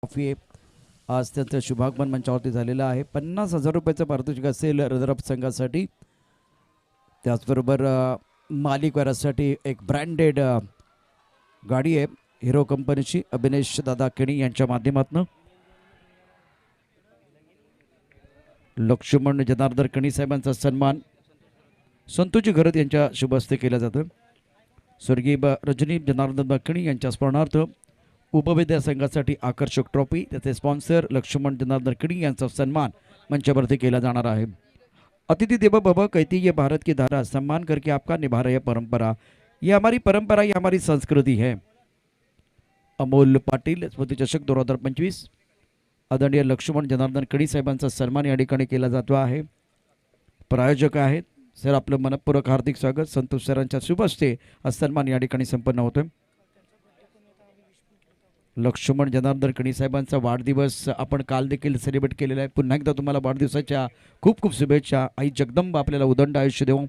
Trophy आज त्यांचं शुभागमन मंचावरती झालेलं आहे. 50,000 रुपयाचं पारितोषिक असेल रनरअप संघासाठी. त्याचबरोबर मालिकवारासाठी एक ब्रँडेड गाडी आहे हिरो कंपनीची अभिनेश दादा केणी यांच्या माध्यमातून. लक्ष्मण जनार्दन केणी साहेबांचा सन्मान संतोषजी घरत यांच्या शुभ हस्ते केला जातो. स्वर्गीय रजनी जनार्दन केणी यांच्या स्मरणार्थ उपविद्या संघासाठी आकर्षक ट्रॉफी, त्याचे स्पॉन्सर लक्ष्मण जनार्दन केणी यांचा सन्मान मंचावरती केला जाणार आहे. अतिथि देवो भव कहती ये भारत की धारा, सम्मान करके आपका निभा रहे परंपरा, ये हमारी परंपरा, ये हमारी संस्कृति है. अमोल पाटील स्मृती चषक 2025 आदरणीय लक्ष्मण जनार्दन केणी साहेबांचा सन्मान या ठिकाणी केला जातो आहे. प्रायोजक आहेत सर, आपलं मनपूर्वक हार्दिक स्वागत. संतोष सरांच्या शुभ हस्ते हा सन्मान या ठिकाणी संपन्न होतोय. लक्ष्मण जनार्दन केणी साहेबांचा वाढदिवस आपण काल देखील सेलिब्रेट केलेला आहे. पुन्हा एकदा तुम्हाला वाढदिवसाच्या खूप खूप शुभेच्छा. आई जगदंबा आपल्याला उदंड आयुष्य देवो.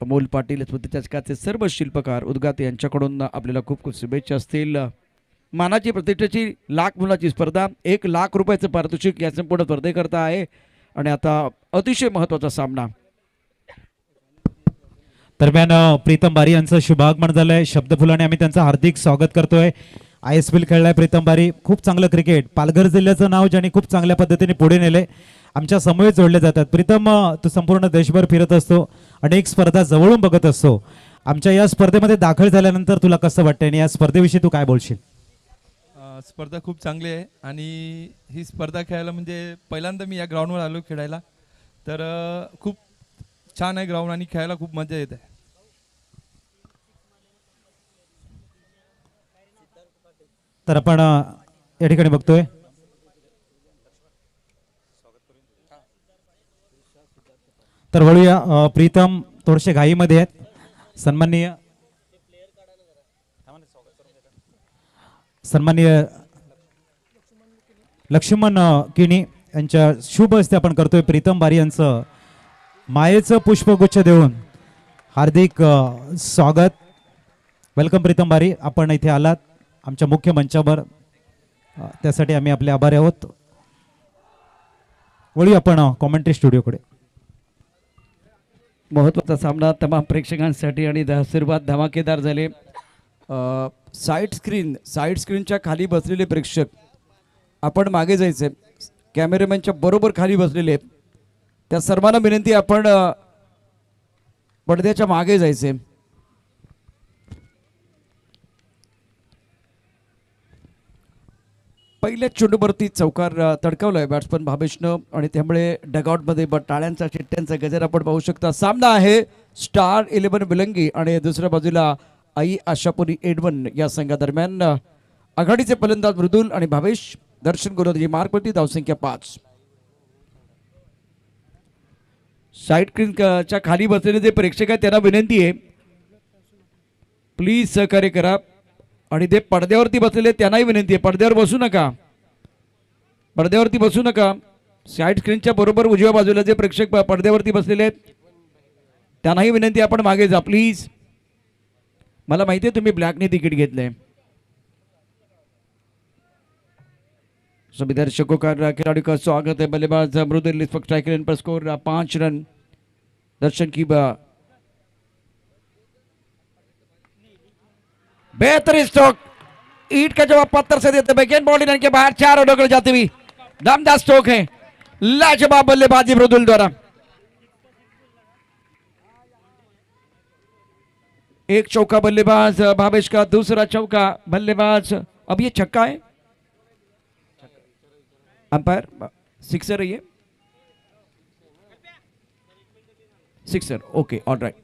अमोल पाटील स्मृती चषकाचे सर्व शिल्पकार उद्गाते यांच्याकडून आपल्याला खूप खूप शुभेच्छा असतील. मानाची प्रतिष्ठेची लाख मुलाची स्पर्धा, 1,00,000 रुपयाचं पारितोषिक या संपूर्ण स्पर्धेकरता आहे. आणि आता अतिशय महत्त्वाचा सामना दरम्यान प्रीतम बारी यांचं शुभागमन झालंय. शब्दफुलाने आम्ही त्यांचं हार्दिक स्वागत करतोय. ISPL खेळलाय प्रीतम बारी. खूप चांगलं क्रिकेट, पालघर जिल्ह्याचं नाव ज्यांनी खूप चांगल्या पद्धतीने पुढे नेले, आमच्या समूह जोडले जातात. प्रीतम, तू संपूर्ण देशभर फिरत असतो, अनेक स्पर्धा जवळून बघत असतो. आमच्या या स्पर्धेमध्ये दाखल झाल्यानंतर तुला कसं वाटतंय आणि या स्पर्धेविषयी तू काय बोलशील? स्पर्धा खूप चांगली आहे आणि ही स्पर्धा खेळायला म्हणजे पहिल्यांदा मी या ग्राउंडवर आलो खेळायला, तर खूप छान आहे ग्राउंड आणि खेळायला खूप मजा येत आहे. तर आपण या ठिकाणी बघतोय तर वळूया. प्रीतम थोडेसे घाईमध्ये आहेत. सन्माननीय लक्ष्मण केणी यांच्या शुभ हस्ते आपण करतोय प्रीतम बारी यांचं मायेचं पुष्पगुच्छ देऊन हार्दिक स्वागत. वेलकम प्रीतम बारी, आपण इथे आलात आमच्या मुख्य मंचावर, त्यासाठी आम्ही आपले आभारी आहोत. वळूया आपण कॉमेंट्री स्टुडिओकडे. महत्त्वाचा सामना तमाम प्रेक्षकांसाठी आणि सुरुवात धमाकेदार झाले. साईड स्क्रीनच्या खाली बसलेले प्रेक्षक आपण मागे जायचे, कॅमेरामॅनच्या बरोबर खाली बसलेले त्या सर्वांना विनंती आपण पडद्याच्या मागे जायचे. पहिल्या चेंडूवरती चौकार तडकावलाय बॅट्समन भावेशनं आणि त्यामुळे डगआउटमध्ये टाळ्यांचा चिट्ट्यांचा गजर आपण पाहू शकता. सामना आहे स्टार 11 विलंगी आणि दुसऱ्या बाजूला आई आशापुरी एडवन या संघादरम्यान. आघाडीचे फलंदाज मृदुल आणि भावेश. दर्शन गोलंदाजी मार्कवरती, धावसंख्या 5. साईड स्क्रीनच्या खाली बसलेले जे प्रेक्षक आहेत त्यांना विनंती आहे प्लीज सहकार्य करा. आणि ते पडद्यावरती बसलेले त्यांनाही विनंती आहे पडद्यावर बसू नका, पडद्यावरती बसू नका. साईड स्क्रीनच्या बरोबर उजव्या बाजूला जे प्रेक्षक पडद्यावरती बसलेले आहेत त्यांनाही विनंती आपण मागे जा प्लीज. मला माहिती आहे तुम्ही ब्लॅकने तिकीट घेतलंय. सभी दर्शकों का खिलाड़ी का स्वागत है. बल्लेबाज मृदुल इस वक्त स्ट्राइक रेट पर स्कोर 5 रन. दर्शन की बेहतरीन स्ट्रोक, ईट का जवाब पत्थर से देते बैकेंड बॉल लाइन के बाहर 4 रनों के जाती हुई दमदार स्ट्रोक है. लाजवाब बल्लेबाजी मृदुल द्वारा. एक चौका बल्लेबाज भावेश का, दूसरा चौका बल्लेबाज. अब ये छक्का है, अंपायर सिक्सर है, ये sixer. Okay, all right,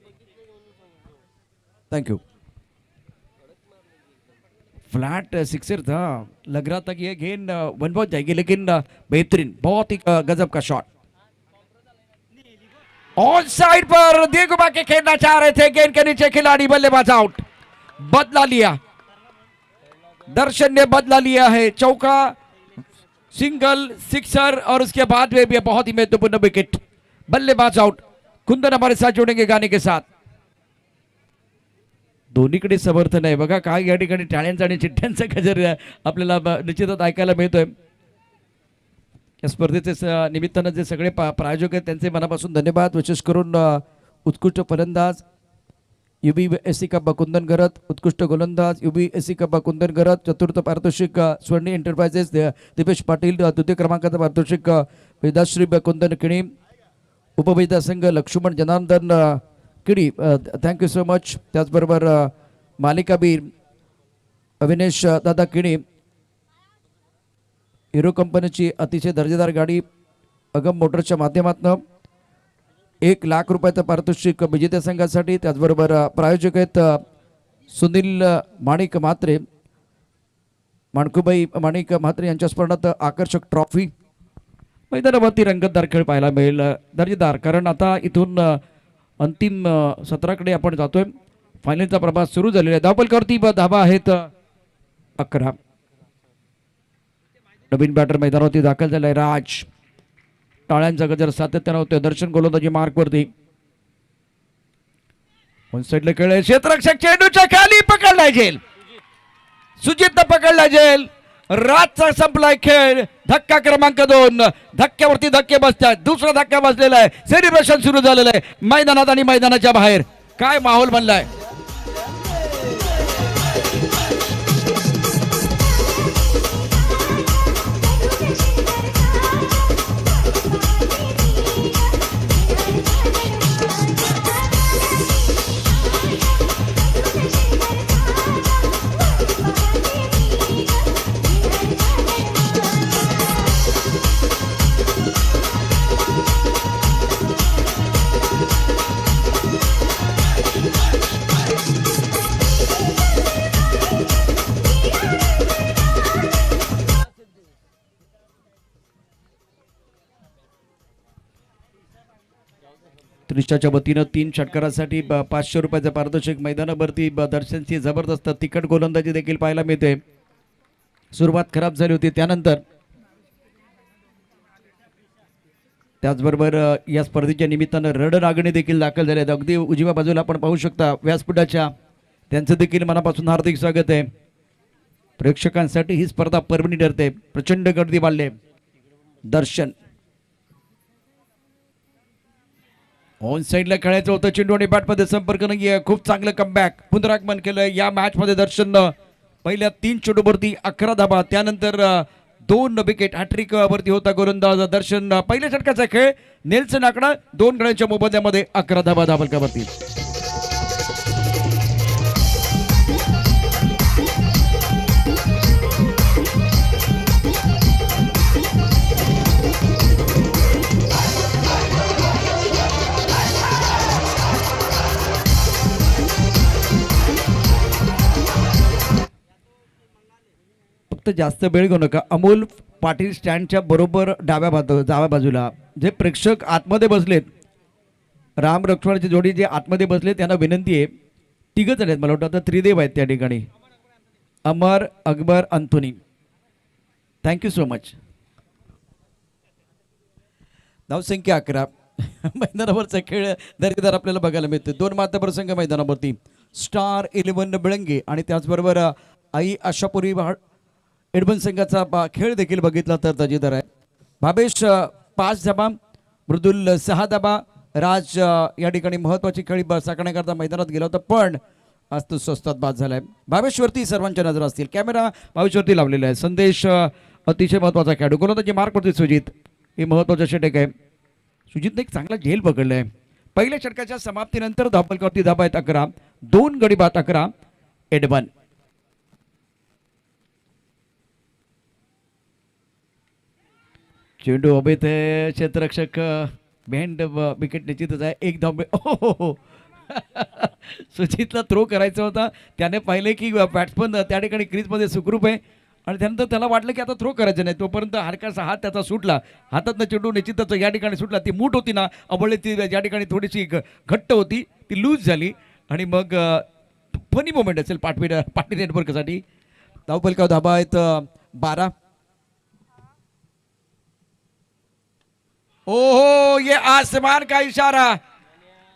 thank you. Flat sixer था, लग रहा था कि ये गेंद वन बहुत जाएगी, लेकिन बेहतरीन, बहुत ही गजब का शॉट. ऑन साइड पर दे घुमा के खेलना चाह रहे थे, गेंद के नीचे खिलाड़ी, बल्लेबाज आउट. बदला लिया, दर्शन ने बदला लिया है. चौका, सिंगल, सिक्सर और उसके बाद में भी बहुत ही महत्वपूर्ण विकेट. बल्लेबाज आउट. कुंदन हमारे साथ जुड़ेंगे गाने के साथ. दोन्हीकडे समर्थन आहे बघा. काय या ठिकाणी टाळ्यांचा आणि चिठ्ठ्यांचा गजर आपल्याला निश्चितच ऐकायला मिळतोय. या स्पर्धेचे निमित्तानं जे सगळे प्रायोजक आहेत त्यांचे मनापासून धन्यवाद. विशेष करून उत्कृष्ट फलंदाज UBSC कप कुंदन गरत, उत्कृष्ट गोलंदाज UBSC कप कुंदन गरत, चतुर्थ पारितोषिक स्वर्णी एंटरप्राइजेस दिपेश पाटील, द्वितीय क्रमांकाचा पारितोषिक वेदाश्री कुंदन किणी, उपविजेता संघ लक्ष्मण जनार्दन किडी, थँक्यू सो मच. त्याचबरोबर मालिकाबीर अविनेश दादा किणी, हिरो कंपनीची अतिशय दर्जेदार गाडी अगम मोटर्सच्या माध्यमातून 1 लाख रुपयाचं पारितोषिक विजेत्या संघासाठी. त्याचबरोबर प्रायोजक आहेत सुनील माणिक म्हात्रे, माणकुबाई माणिक म्हात्रे यांच्या स्मरणार्थ आकर्षक ट्रॉफी. मैदानावरती रंगतदार खेळ पाहायला मिळेल, दर्जेदार. कारण आता इथून अंतिम सत्राकडे आपण जातोय. फायनलचा प्रभास सुरू झालेला आहे. धावपलकावरती धाबा आहेत 11. नवीन बॅटर मैदानावरती दाखल झालाय राज. टाळ्यांचा गजर सातत्यानं होतोय. दर्शन गोलंदाजी मार्कवरती. वन साईडला खेळ, क्षेत्ररक्षक चेंडूच्या खाली पकडला जेल. सुजितनं पकडला जेल. राजचा संपलाय खेळ. धक्का क्रमांक 2. धक्क्यावरती धक्के बसतात. दुसरा धक्का बसलेला आहे. सेलिब्रेशन सुरू झालेलं आहे मैदानात आणि मैदानाच्या बाहेर. काय माहोल बनलाय. त्रिशाच्या वतीनं 3 षटकारासाठी 500 रुपयाचं पारितोषिक. मैदानावरती दर्शनची जबरदस्त तिखट गोलंदाजी देखील पाहायला मिळते. सुरुवात खराब झाली होती, त्यानंतर त्याचबरोबर या स्पर्धेच्या निमित्तानं रणरागिणी देखील दाखल झाले. अगदी उजव्या बाजूला आपण पाहू शकता व्यासपीठाच्या, त्यांचं देखील मनापासून हार्दिक स्वागत आहे. प्रेक्षकांसाठी ही स्पर्धा पर्वणी ठरते. प्रचंड गर्दी वाढले. दर्शन ऑन साईडला खेळायचं होतं. चेंडू आणि बॅटमध्ये संपर्क नाहीये. खूप चांगलं कमबॅक पुनरागमन केलंय या मॅच मध्ये. दर्शन पहिल्या 3 चेंडूवरती 11 धाबा, त्यानंतर 2 विकेट. हॅट्रिक वरती होता गोलंदाज दर्शन. पहिल्या षटकाचा खेळ. नेल्सन आकडा 2 गड्यांच्या मोबदल्यामध्ये 11 धाबा धावलकावरती. जास्त वेळ घेऊ नका. अमोल पाटील स्टँडच्या बरोबर डाव्या बाजूला जे प्रेक्षक आतमध्ये बसलेत, राम लक्ष्मणची जोडी जे आतमध्ये बसले, त्यांना विनंती आहे. 3 जण आहेत मला वाटतं, आता त्रिदेव आहेत त्या ठिकाणी. Amar, Akbar, Anthony. Thank you so much. धावसंख्या 11. मैदानावरचा खेळ दर्जेदार आपल्याला बघायला मिळते. 2 माध्यप्रसंग मैदानावरती. स्टार 11 बिळंगे आणि त्याचबरोबर आई आशापुरी एडबन संघाचा खेळ देखील बघितला तर दर्जेदार आहे. भावेश 5 धाबा, मृदुल 6 धाबा. राज या ठिकाणी महत्वाची खेळी साकारण्याकरता मैदानात गेला होता, पण आज तो स्वस्तात बाद झालाय. भावेशवरती सर्वांच्या नजर असतील. कॅमेरा भावेशवरती लावलेला आहे. संदेश अतिशय महत्वाचा खेळाडू. गोलंदाजी मार्कवरती सुजित. हे महत्वाचं षटक आहे. सुजितने एक चांगला झेल पकडलाय. पहिल्या षटकाच्या समाप्तीनंतर धावपलकावरती धाबा आहेत 11. 2 गडी बाद 11. एडबन. चेंडू अभेत क्षेत्ररक्षक बेंड विकेट निश्चितच आहे. 1 धाव. हो सुजितला थ्रो करायचा होता. त्याने पाहिले की बॅट्समन त्या ठिकाणी क्रीजमध्ये सुखरूप आहे आणि त्यानंतर त्याला वाटलं की आता थ्रो करायचं नाही. तोपर्यंत हलकासा हात त्याचा सुटला. हातातनं चेंडू निश्चितच या ठिकाणी सुटला. ती मूठ होती ना अबळे, ती या ठिकाणी थोडीशी घट्ट होती, ती लूज झाली आणि मग फनी मोमेंट असेल पाटी नेटवर्कसाठी. धावपलकावर धाबा आहेत 12. ओहो, ये आसमान का इशारा,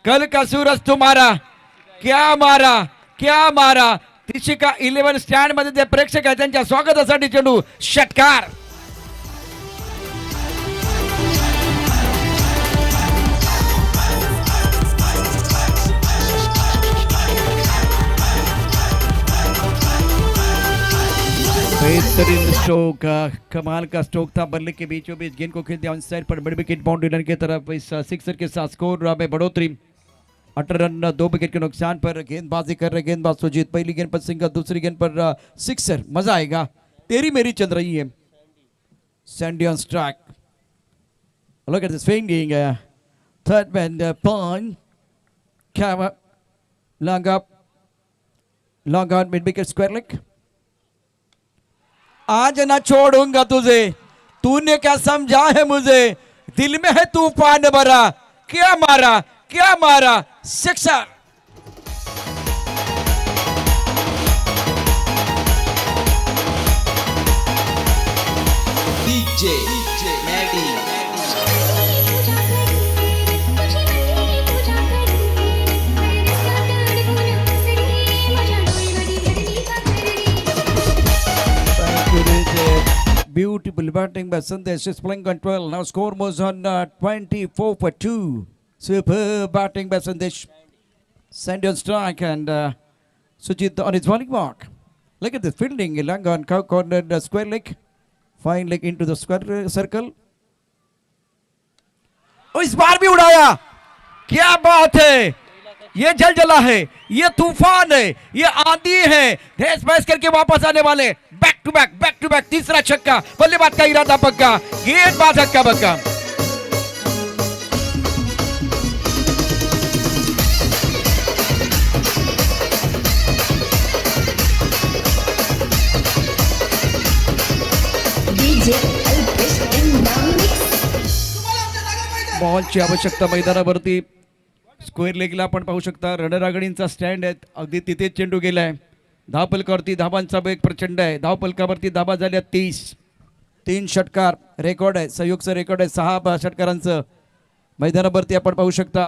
कल का सूरज तुम्हारा, क्या मारा. क्या मारा. त्रिशिका 11 स्टँड मध्ये जे प्रेक्षक आहेत त्यांच्या स्वागतासाठी चेंडू षटकार. बेहतरीन स्ट्रोक, कमाल का स्ट्रोक था. बल्ले के बीचों बीच गेंद को खेलते ऑन साइड पर बड़ी विकेट बाउंड्री लाइन की तरफ. इस सिक्सर के साथ स्कोर में बढ़ोतरी. 18 रन 2 विकेट के नुकसान पर गेंदबाजी कर रहे गेंदबाज सुजीत. पहली गेंद पर सिंगल, दूसरी गेंद पर सिक्सर. मजा आएगा. तेरी मेरी चल रही है. Sandy on strike. Look at this swinging. Third man point. Camera. Long up. Long on mid wicket square leg. आज ना छोड़ूंगा तुझे, तूने क्या समझा है मुझे, दिल में है तूफान भरा. क्या मारा, क्या मारा. Sixer. DJ Maddie. Beautiful batting by Sandesh is playing on 12. Now score moves on 24-2. Superb batting by Sandesh. Sandy on strike and Sujit on his bowling mark. Look at this fielding. Long on cow corner square leg. Fine leg into the square circle. Oh, इस बार भी उड़ाया. क्या बात है. ये जलजला है, ये तूफान है, ये आंधी है. धैस भैस करके वापस आने वाले. बैक टू बैक तीसरा छक्का. बल्लेबाज का इरादा पक्का, गेंदबाज हक्का बक्का. बॉलची आवश्यकता मैदानावरती. स्क्वेअर लेगला आपण पाहू शकता रनर आघाडींचा स्टँड आहे. अगदी तिथेच चेंडू गेलाय. धावपलकावरती धाबांचा वेग प्रचंड आहे. धावपलकावरती धाबा झाल्या 30. 3 षटकार रेकॉर्ड आहे. संयुगचं रेकॉर्ड आहे 6 षटकारांचं. मैदानावरती आपण पाहू शकता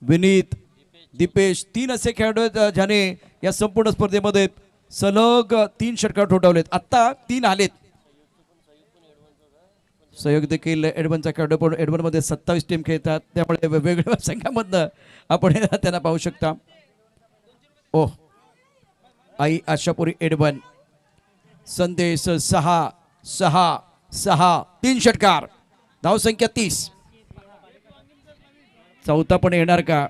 विनीत, दीपेश 3 असे खेळाडू आहेत ज्याने या संपूर्ण स्पर्धेमध्ये सलग 3 षटकार ठोठावलेत. आत्ता 3 आलेत. सहयोग देखील एडवनचा खेळाडू, पण एडवनमध्ये 27 टीम खेळतात, त्यामुळे वेगवेगळ्या संघामधनं आपण त्यांना पाहू शकता. ओ आई आशापुरी एडवन. संदेश 6 3 षटकार. धावसंख्या 30. चौथा पण येणार का.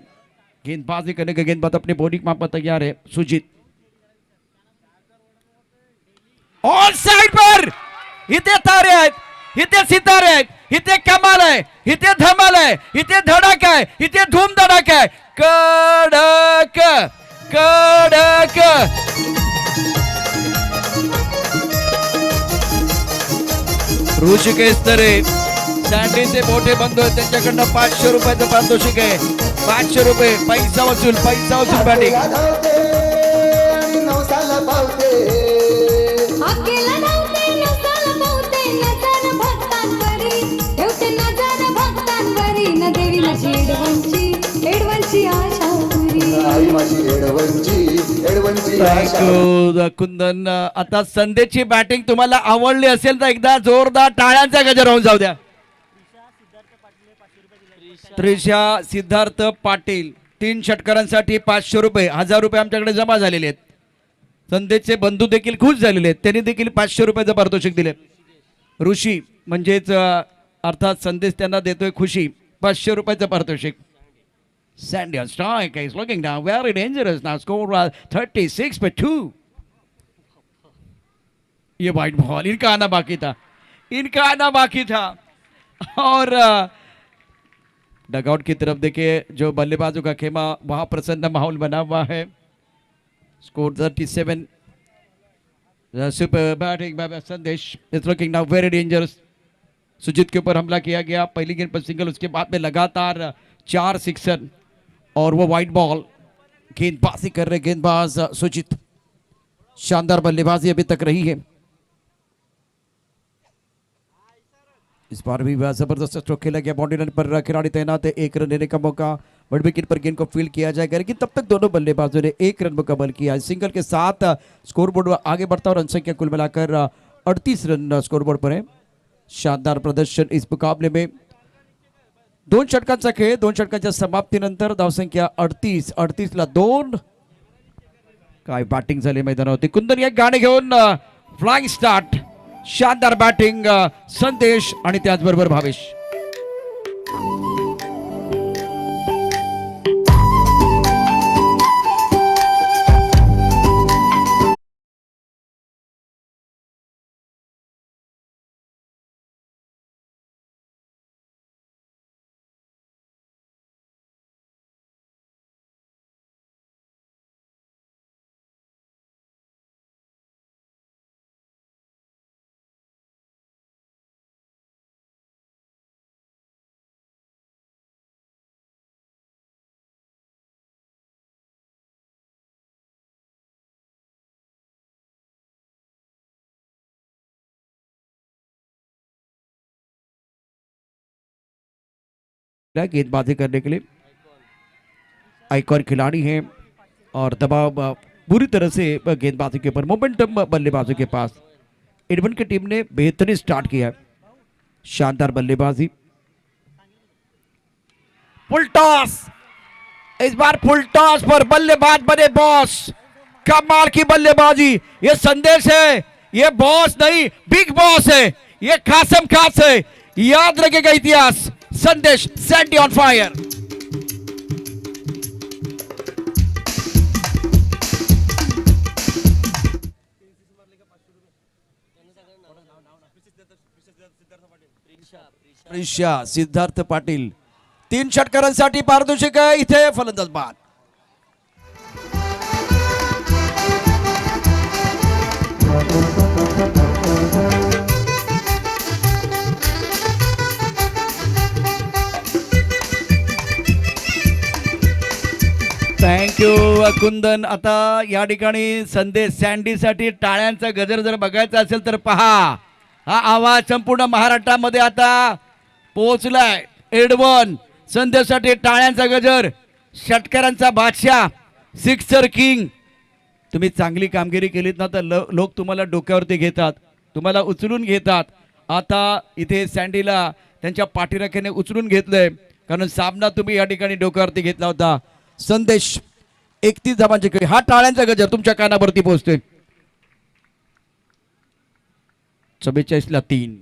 गेंदबाजी करने का गेंदबाज अपने बॉलिंग मापा तैयार है. सुजीत ऑन साइड पर. इथे तारे आहेत, इथे सितारे आहेत, इथे कमाल आहे, इथे धमाल आहे, इथे धडाका आहे, इथे धूम धडाका आहे. कडक कडक. ऋषिकेश तरे सँडीचे मोठे बंधू आहेत, त्यांच्याकडनं 500 रुपयाचं पारितोषिक आहे. 500 रुपये पैसा वसूल बॅटिंग. कुंदन, आता संदेशची बॅटिंग तुम्हाला आवडली असेल तर एकदा जोरदार टाळ्यांचा गजर होऊन जाऊ द्या. त्रिशा सिद्धार्थ पाटील 3 षटकारांसाठी 500 रुपये. 1000 रुपये आमच्याकडे जमा झालेले आहेत. संदेशचे बंधू देखील खुश झालेले आहेत, त्यांनी देखील 500 रुपयाचं पारितोषिक दिले. ऋषी म्हणजेच अर्थात संदेश त्यांना देतोय खुशी 500 रुपयाचं पारितोषिक. Sandy on strike is looking down, very dangerous now. Score 36-2. ये वाइट बॉल, इनका आना बाकी था. और डगआउट की तरफ देखिए जो बल्लेबाजों का खेमा, वहां प्रसन्न माहौल बना हुआ है. Score 37. Super batting by Sandesh is looking now very dangerous. Sujit के ऊपर हमला किया गया. पहली गेंद पर सिंगल, उसके बाद में लगातार 4 सिक्सर और वो वाइट बॉल. गेंदबाजी कर रहे गेंदबाज सुजीत. शानदार बल्लेबाजी अभी तक रही है. इस बार भी जबरदस्त स्ट्रोक खेला गया. बाउंड्री लाइन पर खिलाड़ी तैनात है. 1 रन लेने का मौका बट विकेट पर गेंद को फील्ड किया जाएगा, लेकिन तब तक दोनों बल्लेबाजों ने 1 रन मुकम्मल किया। सिंगल के साथ स्कोरबोर्ड आगे बढ़ता और रन संख्या कुल मिलाकर 38 रन स्कोरबोर्ड पर है। शानदार प्रदर्शन इस मुकाबले में। 2 षटकांचा खेळ, 2 षटकांच्या समाप्तीनंतर धावसंख्या 38 ला 2। काय बॅटिंग झाली मैदानावरती। कुंदन एक गाणे घेऊन फ्लाइंग स्टार्ट, शानदार बॅटिंग संदेश आणि त्याचबरोबर भावेश। गेंदबाजी करने के लिए आइकॉन खिलाड़ी हैं और दबाव पूरी तरह से गेंदबाजी के ऊपर, मोमेंटम बल्लेबाजों के पास। इडवन की टीम ने बेहतरीन स्टार्ट किया है, शानदार बल्लेबाजी। फुल टॉस, इस बार फुल टॉस पर बल्लेबाज बने बॉस। कमाल की बल्लेबाजी, ये संदेश है, ये बॉस नहीं बिग बॉस है, ये कासम खास है, याद रखेगा इतिहास। संदेश Sandy on fire. Prisha Siddharth Patil 3 षटकारांसाठी पारदर्शक आहे। इथे फलंदाज बाद। थँक्यू कुंदन। आता या ठिकाणी संदेश सँडीसाठी टाळ्यांचा गजर जर बघायचा असेल तर पहा, हा आवाज संपूर्ण महाराष्ट्रामध्ये आता पोहोचलाय। एडवन संदेशसाठी टाळ्यांचा गजर, षटकारांचा बादशाह, सिक्सर किंग। तुम्ही चांगली कामगिरी केलीत ना तर लोक तुम्हाला डोक्यावरती घेतात, तुम्हाला उचलून घेतात। आता इथे सँडीला त्यांच्या पाठीराख्याने उचलून घेतलंय, कारण सामना तुम्ही या ठिकाणी डोक्यावरती घेतला होता। संदेश 31 धावांचे खेळी, हा टाळ्यांचा गजर तुमच्या कानावरती पोहोचतोय। 44 ला 3।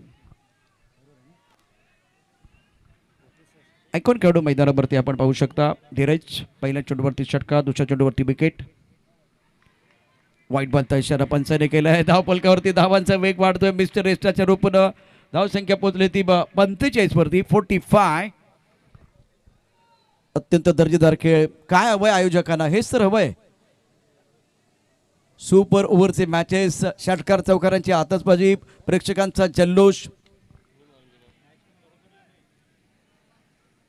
आयकॉन खेळाडू मैदानावरती आपण पाहू शकता। धीरज पहिल्या चेंडूवरती षटकार, दुसऱ्या चेंडूवरती विकेट। वाईट बॉलचा इशारा पंचाने केला आहे। धावपलकावरती धावांचा वेग वाढतोय। मिस्टर रेस्टाच्या रूपानं धावसंख्या पोहोचली ती 45 वरती 45। अत्यंत दर्जेदार खेळ। काय हवंय आयोजकांना, हेच तर हवंय। सुपर ओव्हरचे मॅचेस, षटकार चौकारांची आतषबाजी, प्रेक्षकांचा जल्लोष।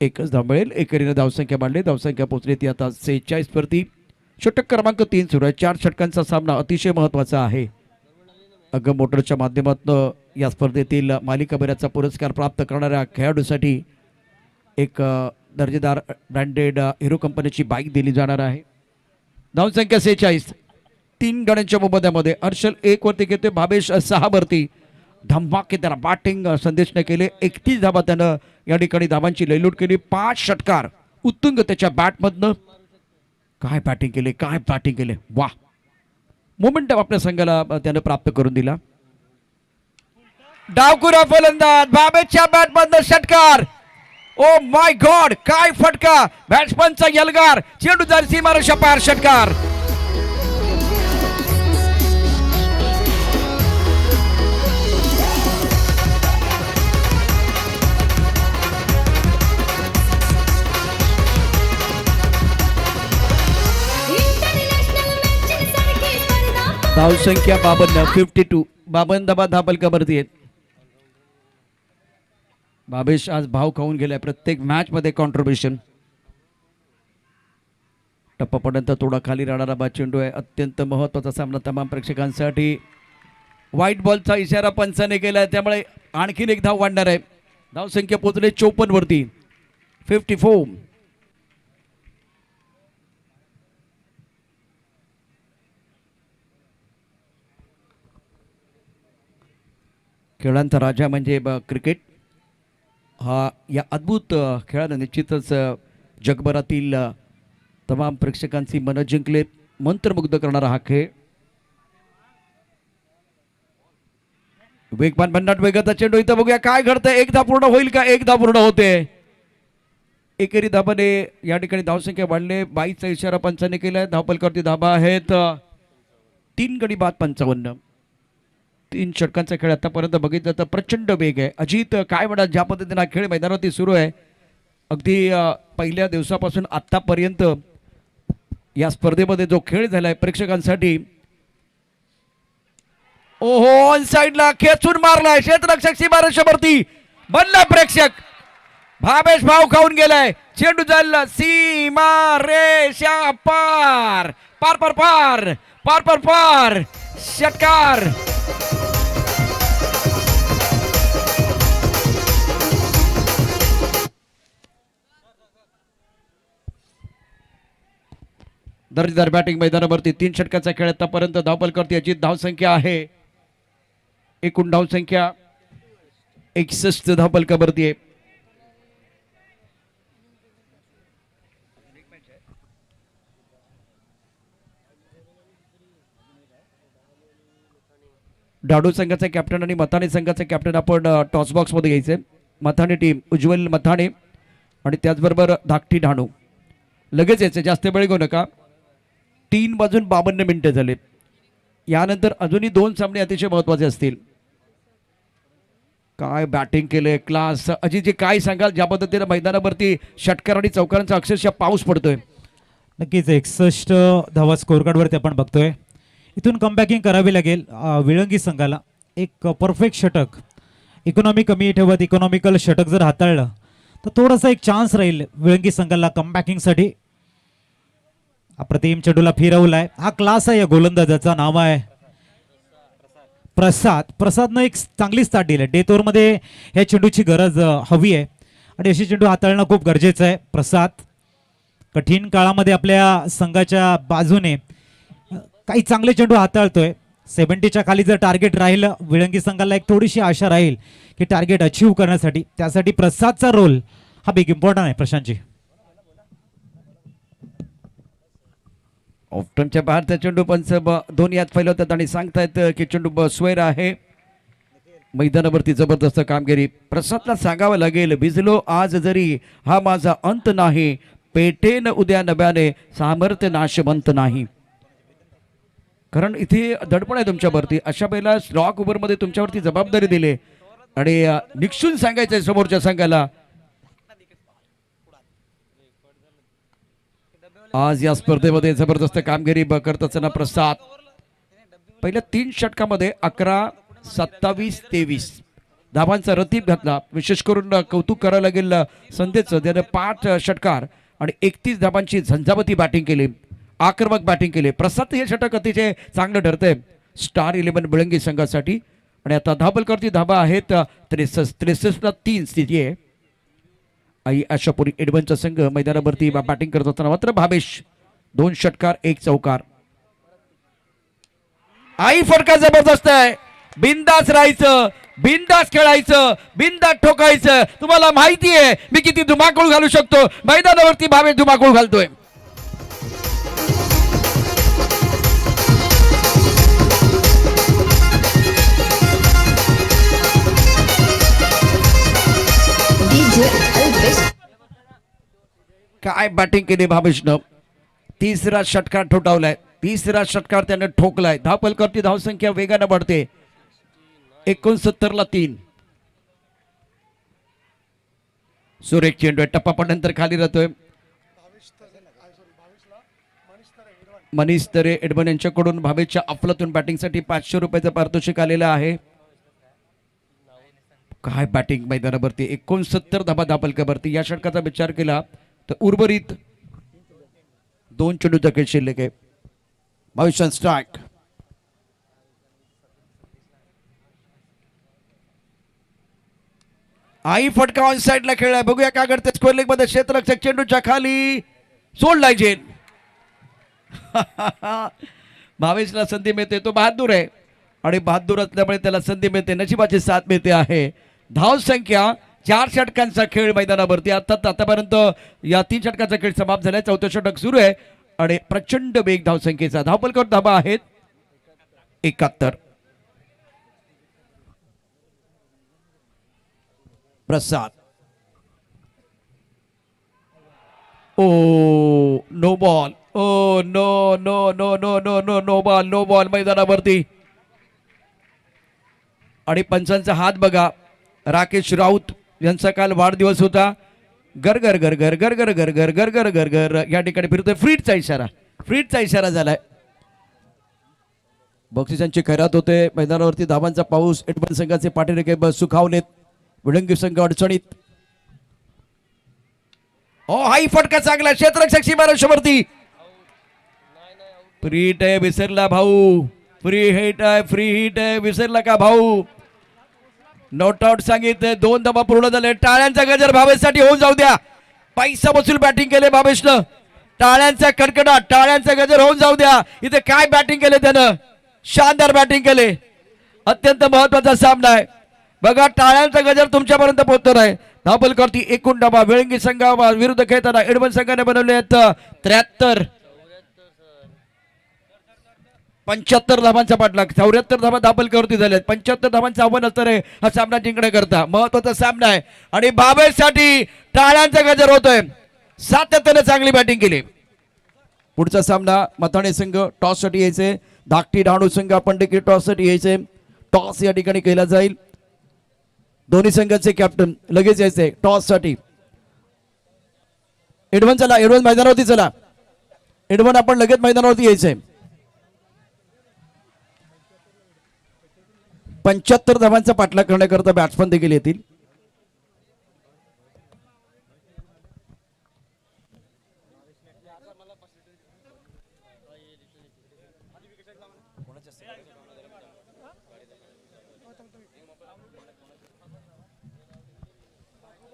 एकच धाव मिळेल, एकेरीने धावसंख्या मांडली। धावसंख्या पोहोचली ती आता 46 वरती। षटक क्रमांक 3 सुरू आहे। 4 षटकांचा सामना अतिशय महत्वाचा आहे। अगम मोटरच्या माध्यमातून या स्पर्धेतील मालिकाभराचा पुरस्कार प्राप्त करणाऱ्या खेळाडूसाठी एक दर्जेदार ब्रँडेड हिरो कंपनीची बाईक दिली जाणार आहे। धावसंख्या 46, 3 गड्यांच्या मोबदल्यामध्ये। हर्षल 1 वरती घेतोय, भावेश 6 वरती। धमाकेदार बॅटिंग संदेशने केले। 31 धावा त्यानं या ठिकाणी धावांची लयलूट केली। 5 षटकार उत्तुंग त्याच्या बॅटमधनं। काय बॅटिंग केले, काय बॅटिंग केले, वा। मोमेंटम आपल्या संघाला त्यानं प्राप्त करून दिला। डावखुरा फलंदाज भावेशच्या बॅटमधनं षटकार। ओ माय गॉड, काय फटका, बॅट्समनचा यलगार, चेंडू जारी सीमारेषा पार, षटकार। धावसंख्या 52, 52। 52 धावा धावपलकावरती आहेत। भावेश आज भाव खाऊन गेलाय प्रत्येक मॅच मध्ये। कॉन्ट्रीब्युशन टप्पापर्यंत थोडा खाली राहणारा बा चेंडू आहे। अत्यंत महत्त्वाचा सामना तमाम प्रेक्षकांसाठी। व्हाईट बॉलचा इशारा पंचाने केलाय, त्यामुळे आणखीन एक धाव वाढणार आहे। धावसंख्या पोहोचले 54 वरती 54। खेळांचा राजा म्हणजे क्रिकेट हा या अद्भुत खेळानं निश्चितच जगभरातील तमाम प्रेक्षकांची मनं जिंकलेत. मंत्रमुग्ध करणारा हा खेळ. वेगवान भन्नाट वेगाचा चेंडू इथं बघूया काय घडतंय. एकदा पूर्ण होईल का? एकदा पूर्ण होते. एकेरी धाबाने या ठिकाणी धावसंख्या वाढले. 22चा इशारा पंचाने केलाय. धावपलकावरती धाबा आहेत 3 गडी बाद 55. 3 षटकांचा खेळ आतापर्यंत बघितलं तर प्रचंड वेग आहे. अजित काय म्हणा ज्या पद्धतीने हा खेळ मैदानावरती सुरू आहे अगदी पहिल्या दिवसापासून आतापर्यंत या स्पर्धेमध्ये जो खेळ झालाय प्रेक्षकांसाठी. ओहो ऑन साइडला खेचून मारलाय क्षेत्ररक्षक सीमारेषेवरती बनला प्रेक्षक. भावेश भाव खाऊन गेलाय. चेंडू झाला सीमा रेषा पार पार पार पार पार पार पार षटकार. दर्जेदार बॅटिंग मैदानावरती 3 षटकाचा खेळ आतापर्यंत धावपलकावरती अजित धावसंख्या आहे. एकूण धावसंख्या 61 धावपलकावरती आहे. डाडू संघाचा कॅप्टन आणि मथाणे संघाचा कॅप्टन आपण टॉस बॉक्स मध्ये घ्यायचे. मथाणे टीम उज्ज्वल मथाणे आणि त्याचबरोबर धाकटी ढाणू लगेच यायचे. जास्त वेळ घेऊ नका. 3 वाजून 52 मिनिटं झाले. यानंतर अजूनही 2 सामने अतिशय महत्वाचे असतील. काय बॅटिंग केले क्लास. अजितजी काय सांगाल ज्या पद्धतीने मैदानावरती षटकार आणि चौकारांचा अक्षरशः पाऊस पडतोय. नक्कीच 61 धावा स्कोर कार्डवरती आपण बघतोय. इथून कमबॅकिंग करावी लागेल विळंगी संघाला. एक परफेक्ट षटक इकॉनॉमी कमी ठेवत इकॉनॉमिकल षटक जर हाताळलं तर थोडासा एक चान्स राहील विळंगी संघाला कमबॅकिंगसाठी. अप्रतिम चेंडूला फिरवलाय. हा क्लास आहे या गोलंदाजाचा. नाव आहे प्रसाद. प्रसादनं एक चांगली स्टार्ट दिली. डेथ ओव्हरमध्ये ह्या चेंडूची गरज हवी आहे आणि अशी चेंडू हाताळणं खूप गरजेचं आहे. प्रसाद कठीण काळामध्ये आपल्या संघाच्या बाजूने काही चांगले चेंडू हाताळतोय. 70च्या खाली जर टार्गेट राहिलं विळंगी संघाला एक थोडीशी आशा राहील की टार्गेट अचीव्ह करण्यासाठी. त्यासाठी प्रसादचा रोल हा बिग इम्पॉर्टंट आहे. प्रशांतजी ऑफ्टनच्या बाहेरचा चेंडू पंच दोन्ही हात फैलवतात आणि सांगतायत की चेंडू स्वेर आहे. मैदानावरती जबरदस्त कामगिरी. प्रसादला सांगावं लागेल भिजलो आज जरी हा माझा अंत नाही. पेटेन उद्या नव्याने सामर्थ्य नाशवंत नाही. कारण इथे दडपण आहे तुमच्यावरती. अशा वेळेला स्लॉक ओव्हरमध्ये तुमच्यावरती जबाबदारी दिली आणि निक्षून सांगायचंय समोरच्या संघाला. आज या स्पर्धेमध्ये जबरदस्त कामगिरी करत असताना प्रसाद पहिल्या 3 षटकामध्ये 11, 27, 23 धावांचा रतीब घातला. विशेष करून कौतुक करायला लागेल संदेशचं. त्याने 5 षटकार आणि 31 धावांची झंझावती बॅटिंग केली. आक्रमक बॅटिंग केली. प्रसाद हे षटक अतिशय चांगलं ठरतंय स्टार 11 बिळंगी संघासाठी. आणि आता धावपलकावरती धाबा आहेत 63ला 3 स्थिती आहे. आई आशापुरी एडवनचा संघ मैदानावरती बॅटिंग करत असताना मात्र भावेश 2 षटकार 1 चौकार. आई फटका जबरदस्त आहे. बिंदास राहायचं, बिंदास खेळायचं, बिंदास ठोकायचं. तुम्हाला माहिती आहे मी किती धुमाकूळ घालू शकतो. मैदानावरती भावेश धुमाकूळ घालतोय. काय बॅटिंग केली भावेशनं. 3रा षटकार ठोठावलाय. 3रा षटकार त्याने ठोकलाय. धावपलकावरती धावसंख्या वेगाने वाढते. 69ला 3. सुरेख चेंडू आहे. टप्पा पडल्यानंतर खाली राहतोय. मनीष तरे एडमन यांच्याकडून भावेशच्या अफलातून बॅटिंगसाठी 500 रुपयाचं पारितोषिक आलेलं आहे. काय बॅटिंग मैदानावरती. 69 धाबा धावपलकावरती. या षटकाचा विचार केला तर उर्वरित 2 चेंडू देखील शिल्लक आहे. भावेश स्ट्राईक. आई फटका ऑन साइडला खेळलाय. बघूया काय घडते स्क्वेअर लेग मध्ये. क्षेत्ररक्षक चेंडूच्या खाली सोडलाय झेल. भावेशला संधी मिळते. तो बहादूर आहे. आणि बहादूर असल्यामुळे त्याला संधी मिळते, नशिबाची साथ मिळते आहे. धाव संख्या 4 षटकांचा खेळ मैदानावरती. आतापर्यंत या 3 षटकांचा खेळ समाप्त झालाय. 4थं षटक सुरू आहे आणि प्रचंड वेग धावसंख्येचा. धावपलकर धाबा आहेत 71. Prasad, oh no ball, oh no no no no no no no ball, no ball मैदानावरती. आणि पंचांचा हात बघा. राकेश राऊत यांचा काल वाढदिवस होता. गर गर गर गर गर गर गर गर गर गर गर गर या ठिकाणी फिरतोय. फ्रीडचा इशारा, फ्रीडचा इशारा झालाय. बक्षिसांची खैरात होते मैदानावरती. धावांचा पाऊस. एडमन संघाचे पाठीरेखे सुखावलेत. विळंगी संघ अडचणीत. ओ हाई फटका चांगला. क्षेत्ररक्षक सीमारेषेवरती. फ्री हिट आहे, विसरला भाऊ. फ्री हिट आहे, फ्री हिट आहे, विसरला का भाऊ. नॉट आउट सांगितले. 2 धावा पूर्ण झाले. टाळ्यांचा गजर भावेशसाठी होऊन जाऊ द्या. पैसा वसूल बॅटिंग केले भावेशनं. टाळ्यांचा कडकडाट, टाळ्यांचा गजर होऊन जाऊ द्या. इथे काय बॅटिंग केले त्यानं. शानदार बॅटिंग केले. अत्यंत महत्वाचा सामना आहे बघा. टाळ्यांचा गजर तुमच्यापर्यंत पोहोचतो आहे. धावपलकरती एकूण धावा विळंगी संघा विरुद्ध खेळताना एडमन संघाने बनवले आहेत 73. 75 धावांचा पाठलाग. 74 धावा धापलकरती झाल्यात. 75 धावांचं आव्हान असतं रे हा सामना जिंकण्याकरता. महत्वाचा सामना आहे आणि बाबेसाठी टाळ्यांचा गजर होतोय. सातत्याने चांगली बॅटिंग केली. पुढचा सामना मथाणे संघ टॉस साठी यायचे. धाकटी डहाणू संघ आपण देखील टॉस साठी यायचे. टॉस या ठिकाणी केला जाईल. दोन्ही संघाचे कॅप्टन लगेच यायचे टॉस साठी. एडवन चला, एडवन मैदानावरती चला. एडवन आपण लगेच मैदानावरती यायचंय. 75 धावांचा पाठलाग करण्याकरता बॅट्समन देखील येतील.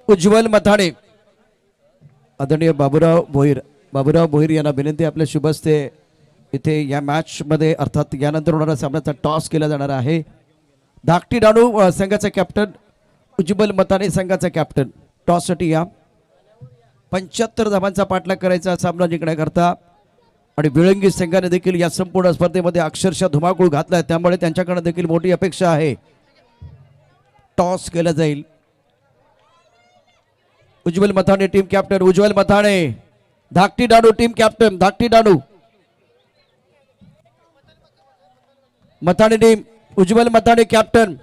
उज्ज्वल मथाणे. आदरणीय बाबूराव भोईर यांना विनंती. आपल्या शुभ हस्ते इथे या मॅच मध्ये अर्थात यानंतर होणारा सामन्याचा टॉस केला जाणार आहे. धाकटी डाणू संघाचा कॅप्टन, उज्ज्वल मथाणे संघाचा कॅप्टन टॉस साठी या. 75 धावांचा पाठलाग करायचा सामना जिंकण्याकरता. आणि विळंगी संघाने देखील या संपूर्ण स्पर्धेमध्ये अक्षरशः धुमाकूळ घातलाय. त्यामुळे त्यांच्याकडे देखील मोठी अपेक्षा आहे. टॉस केला जाईल. उज्ज्वल मथाणे टीम कॅप्टन. उज्ज्वल मथाणे. धाकटी डाणू टीम कॅप्टन. धाकटी डाणू मथाणे टीम. उज्ज्वल मथाणे कॅप्टन.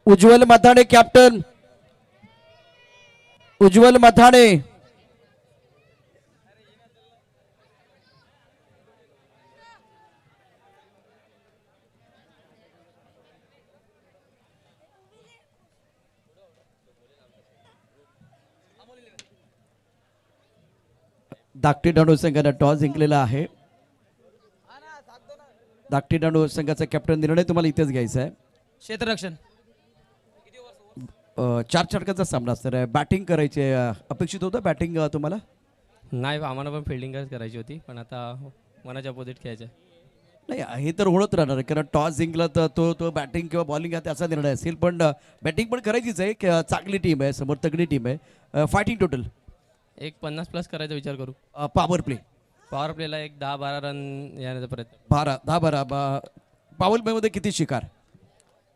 उज्ज्वल मथाणे कॅप्टन. उज्ज्वल मथाणे. धाकटी डाणू संघाने टॉस जिंकलेला आहे. धाकटी डाणू संघाचा कॅप्टन निर्णय तुम्हाला इथेच घ्यायचा आहे. क्षेत्ररक्षण 4 षटकाचा सामना असणार आहे. बॅटिंग करायची अपेक्षित होतं. बॅटिंग तुम्हाला नाही, आम्हाला पण फिल्डिंगच करायची होती, पण आता मनाच्या अपोजिट खेळायचं. नाही, हे तर होत राहणार आहे. कारण टॉस जिंकला तर तो बॅटिंग किंवा बॉलिंग त्याचा निर्णय असेल. पण बॅटिंग पण करायचीच आहे. चांगली टीम आहे समोर, तगडी टीम आहे. फायटिंग टोटल एक 50+ करायचा विचार करू. Power play. पॉवर प्लेला एक 10-12 रन येण्याचा प्रयत्न. 10-12 पॉवर प्ले मध्ये किती शिकार.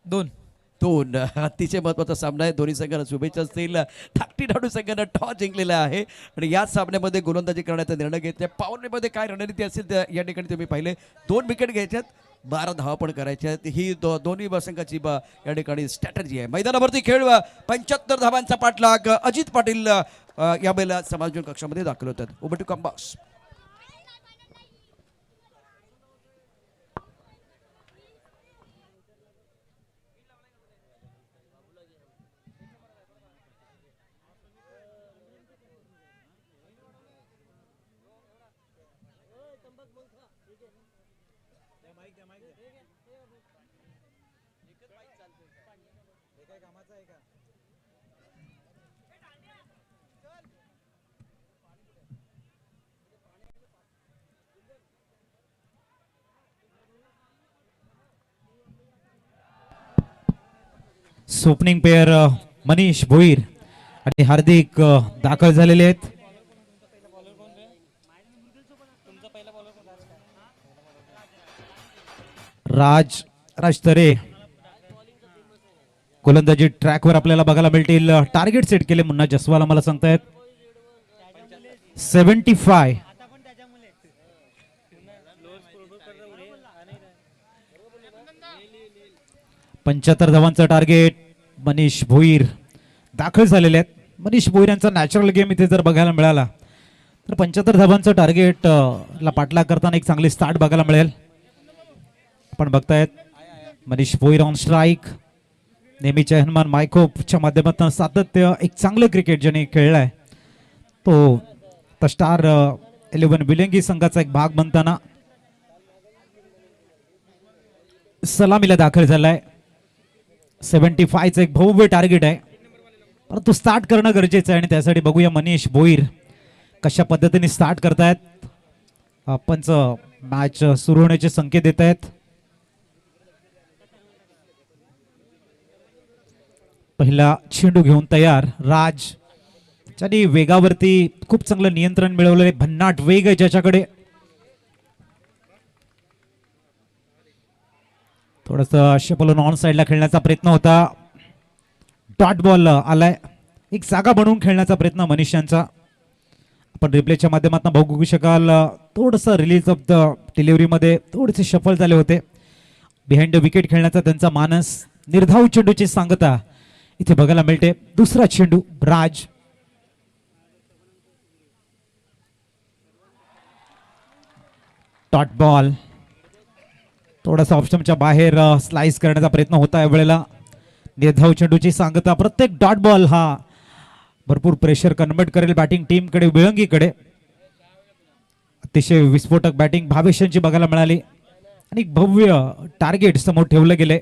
2. अतिशय महत्वाचा सामना आहे. दोन्ही संघांना शुभेच्छा असतील. धाकटी डाणू संघानं टॉस जिंकलेला आहे आणि या सामन्यामध्ये गोलंदाजी करण्याचा निर्णय घेतला. पॉवर प्ले मध्ये काय रणनीती असेल या ठिकाणी तुम्ही पाहिले. 2 विकेट घ्यायच्यात, 12 धावा पण करायच्या आहेत. ही दोन्ही संघाची या ठिकाणी स्ट्रॅटर्जी आहे. मैदानावरती खेळ. 75 धावांचा पाठलाग. अजित पाटील यावेळेला समायोजन कक्षामध्ये दाखल होतात. ओव्हर टू कंबास. ओपनिंग पेअर मनीष भोईर आणि हार्दिक दाखल झालेले आहेत. राज तरे गोलंदाजी ट्रॅकवर आपल्याला बघायला मिळतील. टार्गेट सेट केले मुन्ना जसवाल मला सांगतायत 75. पंच्याहत्तर धावांचं टार्गेट मनीष भोईर दाखल झालेले आहेत. मनीष भोईर यांचा नॅचरल गेम इथे जर बघायला मिळाला तर 75 धावांचं टार्गेट ला पाठलाग करताना एक चांगली स्टार्ट बघायला मिळेल. आपण बघतायत मनीष भोईर ऑन स्ट्राईक. नेहमीच्या हनुमान मायकोपच्या माध्यमातून सातत्य एक चांगलं क्रिकेट ज्याने खेळलाय तो स्टार 11 विलंगी संघाचा एक भाग बनताना सलामीला दाखल झालाय. 75चं एक भव्य टार्गेट आहे परंतु स्टार्ट करणं गरजेचं आहे आणि त्यासाठी बघूया मनीष भोईर कशा पद्धतीने स्टार्ट करतायत. पंच मॅच सुरू होण्याचे संकेत देत आहेत. पहिला चेंडू घेऊन तयार राज ज्यांनी वेगावरती खूप चांगलं नियंत्रण मिळवलेले भन्नाट वेग आहे ज्याच्याकडे. थोडस शपलून ऑन साइडला खेळण्याचा प्रयत्न होता. डॉट बॉल आलाय. एक जागा बनवून खेळण्याचा प्रयत्न मनीष यांचा आपण रिप्लेच्या माध्यमातून बघू शकाल. थोडस रिलीज ऑफ द डिलिव्हरीमध्ये थोडेसे शफल झाले होते. बिहाइंड द विकेट खेळण्याचा त्यांचा मानस. निर्धाव चेंडूची सांगता इथे बघायला मिळते. दुसरा चेंडू राज डॉट बॉल थोडासा ऑप्शनच्या बाहेर स्लाइस करण्याचा प्रयत्न होता यावेळेला. निर्धाव चेंडूची सांगता. प्रत्येक डॉट बॉल हा भरपूर प्रेशर कन्वर्ट करेल बॅटिंग टीमकडे विळंगीकडे. अतिशय विस्फोटक बॅटिंग भावेशांची बघायला मिळाली आणि भव्य टार्गेट समोर ठेवलं गेले.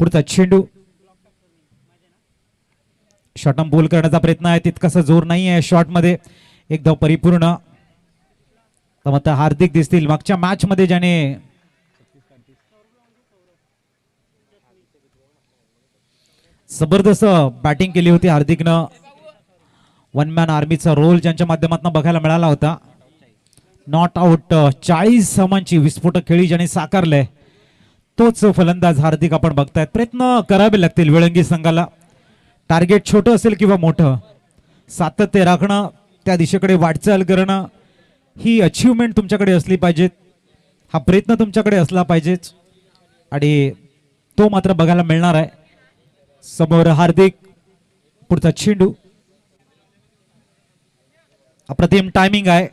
पुढचा चेंडू शॉर्टम बॉल करण्याचा प्रयत्न आहे. तितकासा जोर नाही आहे शॉट मध्ये. एक धाव परिपूर्ण. तर हार्दिक दिसतील मागच्या मॅच मध्ये ज्याने जबरदस्त बॅटिंग केली होती. हार्दिकनं वन मॅन आर्मीचा रोल ज्यांच्या माध्यमातून बघायला मिळाला होता. नॉट आउट 40 धावांची विस्फोटक खेळी ज्याने साकारलंय तोच फलंदाज हार्दिक आपण बघतायत. प्रयत्न करावे लागतील विळंगी संघाला. टार्गेट छोटं असेल किंवा मोठं सातत्य राखणं त्या दिशेकडे वाटचाल करणं ही अचीवमेंट तुमच्याकडे असली पाहिजे. हा प्रयत्न तुमच्याकडे असला पाहिजेच आणि तो मात्र बघायला मिळणार आहे. समोर हार्दिक. पुढचा चेंडू. अप्रतिम टायमिंग आहे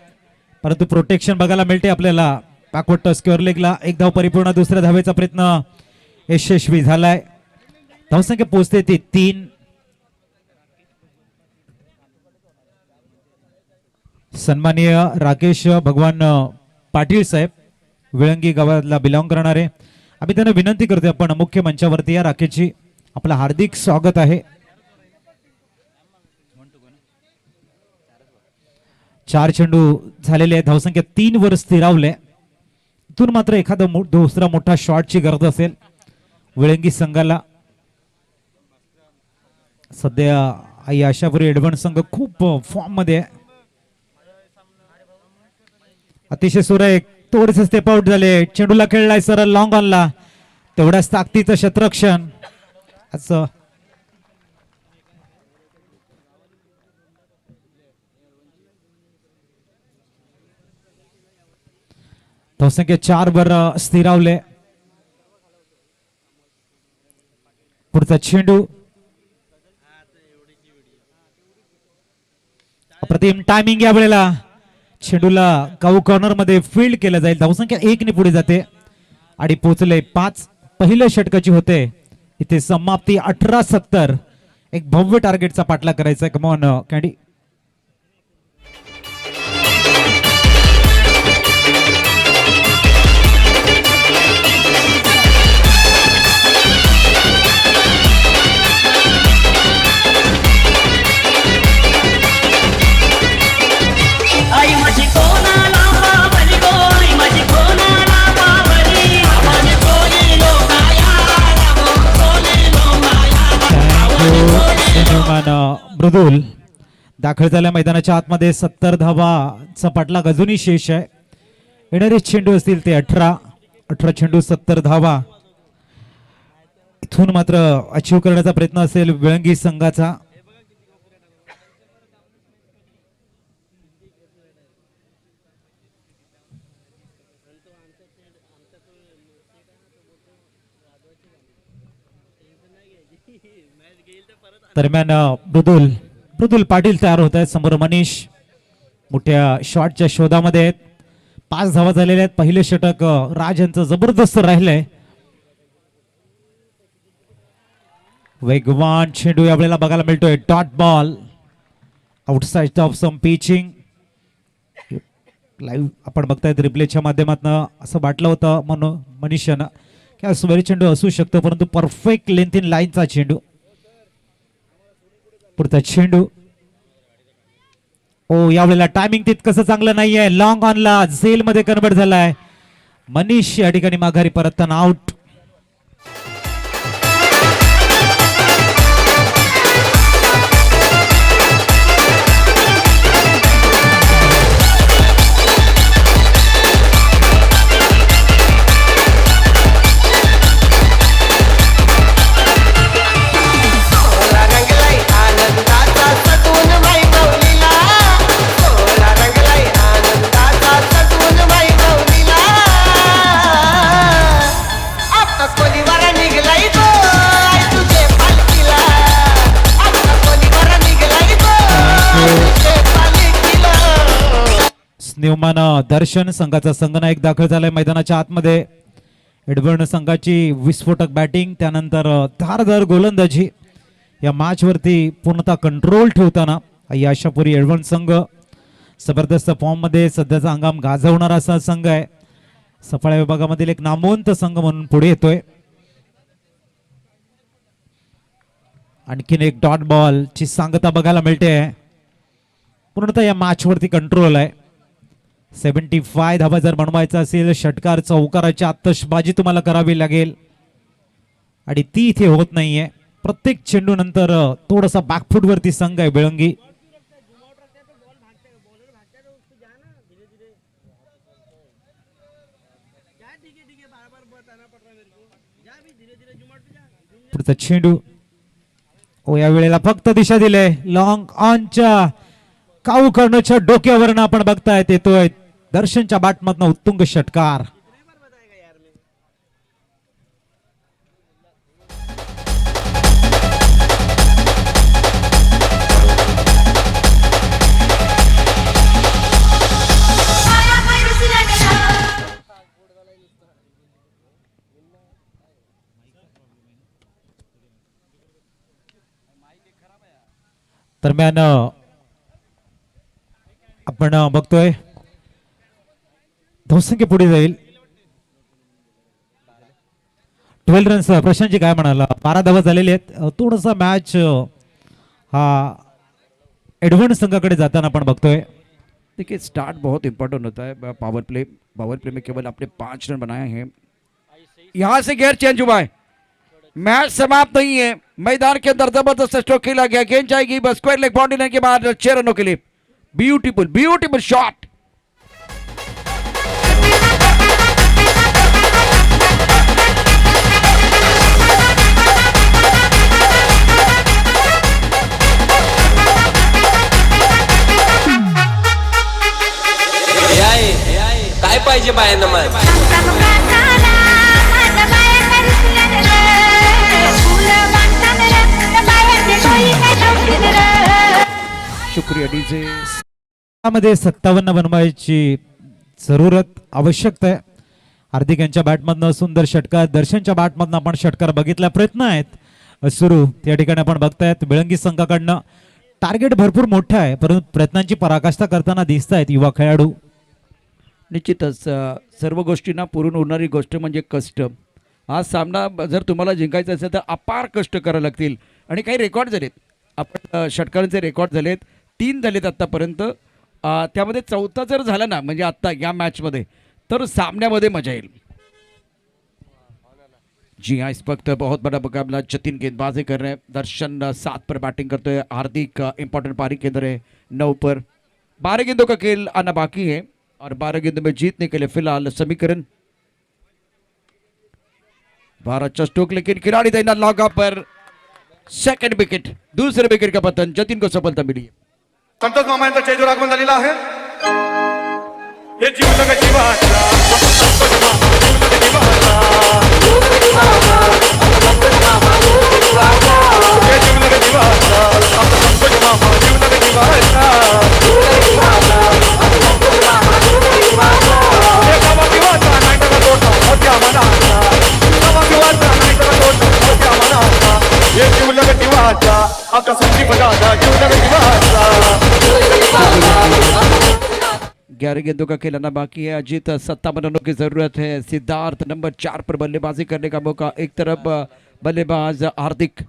परंतु प्रोटेक्शन बघायला मिळते आपल्याला. बॅकवर्ड टच स्क्वेअर लेगला. एक धाव परिपूर्ण. दुसऱ्या धावेचा प्रयत्न यशस्वी झालाय. धावसंख्या पोहोचते ती 3. सन्माननीय राकेश भगवान पाटील साहेब विळंगी गावाला बिलॉंग करणारे आम्ही त्यांना विनंती करतोय आपण मुख्य मंचावरती या. राकेशजी आपलं हार्दिक स्वागत आहे. 4 चेंडू झालेले आहेत. धावसंख्या 3 वर स्थिरावले. इथून मात्र एखादा दुसरा मोठा शॉटची गरज असेल विळंगी संघाला. सध्या आई आशापुरी एडव्हान्स संघ खूप फॉर्म मध्ये आहे. अतिशय सुरेख. थोडेसे स्टेप आउट झाले. चेंडूला खेळलाय सरळ लॉंग ऑनला. तेवढ्याच ताकदीचं शतरक्षण असं. धावसंख्या 4 वर स्थिरावले. पुढचा चेंडू. अप्रतिम टायमिंग या वेळेला. चेंडूला काऊ कॉर्नर मध्ये फील्ड केलं जाईल. धावसंख्या 1 ने पुढे जाते आणि पोहोचले 5. पहिल्या षटकाची होते इथे समाप्ती. 18-70. एक भव्य टार्गेटचा पाठलाग करायचा. Come on candy. मृदुल दाखल झाल्या मैदानाच्या आतमध्ये. 70 धावाचा पाठलाग अजूनही शेष आहे. येणारे चेंडू असतील ते 18 चेंडू 70 धावा. इथून मात्र अचीव करण्याचा प्रयत्न असेल विळंगी संघाचा. दरम्यान मृदुल पाटील तयार होत आहेत. समोर मनीष मोठ्या शॉटच्या शोधामध्ये आहेत. 5 धावा झालेल्या आहेत. पहिले षटक राज यांचं जबरदस्त राहिलंय. वेगवान चेंडू यावेळेला बघायला मिळतोय. Dot ball outside off some pitching. Live आपण बघतायत रिप्लेच्या माध्यमातून. असं वाटलं होतं म्हणून मनीषानं की हा सुमेरी चेंडू असू शकतो, परंतु परफेक्ट लेंथ इन लाईनचा चेंडू. पुढचा चेंडू ओ यावेळेला टायमिंग तितकंसं चांगलं नाहीये. लॉंग ऑनला झेल मध्ये कन्वर्ट झालाय. मनीष या ठिकाणी माघारी परतताना आउट. न्यूमन दर्शन संघाचा संघनायक दाखल झालाय मैदानाच्या आतमध्ये. एडवर्ड संघाची विस्फोटक बॅटिंग, त्यानंतर धारदार गोलंदाजी या मॅच वरती पूर्णतः कंट्रोल ठेवताना या आशापुरी एडवर्ड संघ जबरदस्त फॉर्म मध्ये सध्याचा हंगाम गाजवणारा असा संघ आहे. सफाळ्या विभागामधील एक नामवंत संघ म्हणून पुढे येतोय. आणखीन एक डॉट बॉल ची सांगता बघायला मिळते. पूर्णतः या मॅच वरती कंट्रोल आहे. 75 धावा जर बनवायचा असेल षटकार चौकाराची आतषबाजी तुम्हाला करावी लागेल आणि ती इथे होत नाहीये. प्रत्येक चेंडू नंतर थोडासा बॅकफुट वरती संघ आहे बेळंगी. पुढचा चेंडू ओ या वेळेला फक्त दिशा दिले. लॉंग ऑनच्या काऊ कर्णच्या डोक्यावरनं आपण बघतायत येतोय दर्शनच्या बॅटमधनं उत्तुंग षटकार. दरम्यान आपण बघतोय धावसंख्या पुढे जाईल. 12 रन्स. प्रशांतजी काय म्हणाला? 12 धावा झालेले आहेत. थोडासा मॅच हा एडव्हान्स संघाकडे जाताना आपण बघतोय. देखिए स्टार्ट बहुत इंपॉर्टेंट होता है. पावर प्ले में केवल आपने 5 रन बनाए हैं. यहाँ से गेयर चेंज हुआ है. मैच समाप्त नहीं है. मैदान के अंदर जबरदस्त स्ट्रोक खेला गया. गेंद जाएगी बस स्क्वायर लेग बाउंड्री लाइन के बाद 6 रनों के लिए. Beautiful shot. काय पाहिजे बायांना मग? शुक्रिया डीजे. मध्ये 57 बनवायची जरूरत आवश्यकता आहे. हार्दिक यांच्या बॅटमधनं सुंदर षटकार, दर्शनच्या बॅटमधनं आपण षटकार बघितला. प्रयत्न आहेत सुरू त्या ठिकाणी आपण बघतायत. बेळंगी संघाकडनं टार्गेट भरपूर मोठं आहे, परंतु प्रयत्नांची पराकाष्ठा करताना दिसत आहेत युवा खेळाडू. निश्चितच सर्व गोष्टींना पुरून उरणारी गोष्ट म्हणजे कष्ट. हा सामना जर तुम्हाला जिंकायचा असेल तर अपार कष्ट करावे लागतील. आणि काही रेकॉर्ड झालेत. आपण षटकारांचे रेकॉर्ड झालेत. 3 झालेत आत्तापर्यंत. त्यामध्ये 4था जर झाला ना म्हणजे आत्ता या मॅचमध्ये तर सामन्यामध्ये मजा येईल. जी हाँ, इस वक्त बहुत बड़ा मुकाबला। जतिन गेंदबाजी कर रहे हैं, दर्शन 7 पर बैटिंग करते हैं, हार्दिक इंपॉर्टेंट पारी के अंदर है 9 पर। 12 गेंदों का खेल आना बाकी है और 12 गेंदों में जीतने के लिए फिलहाल समीकरण 12 स्ट्रोक, लेकिन खिलाड़ी देना लॉगा पर सेकंड विकेट, दूसरे विकेट का पतन, जतिन को सफलता मिली है। संतोष मामा यांचा चेंजवर आगमन झालेला आहे. हे जीवनग जीवाचा संतोष मामा जीवनग जीवाचा हे जीवनग जीवाचा संतोष मामा जीवनग जीवाचा हे गावा जीवाचा नाही तर तोटा मोठ्या मनाचा, गावा जीवाचा नाही तर तोटा मोठ्या मनाचा, हे जीवनग जीवाचा आता संधी बघा जीवनग जीवाचा. 11 गेंदों का खेल आना बाकी है। अजीत 57 रनों की जरूरत है। सिद्धार्थ नंबर 4 पर बल्लेबाजी करने का मौका। एक तरफ बल्लेबाज हार्दिक,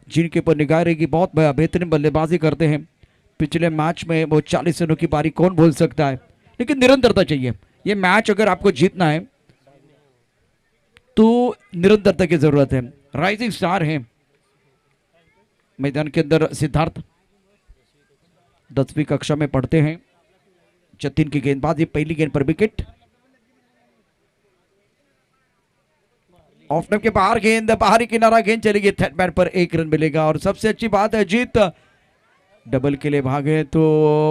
जिनके ऊपर निगाह रहेगी, बहुत बेहतरीन बल्लेबाजी करते हैं। पिछले मैच में वो 40 रनों की पारी कौन भूल सकता है, लेकिन निरंतरता चाहिए। ये मैच अगर आपको जीतना है तो निरंतरता की जरूरत है। राइजिंग स्टार है मैदान के अंदर सिद्धार्थ, 10वीं कक्षा में पढ़ते हैं। जतिन की गेंदबाजी, पहली गेंद पर विकेट। ऑफ के बाहर गेंद, बाहरी किनारा गेंद चलेगी, थर्ड बैट पर 1 रन मिलेगा। और सबसे अच्छी बात है, जीत डबल के लिए भागे तो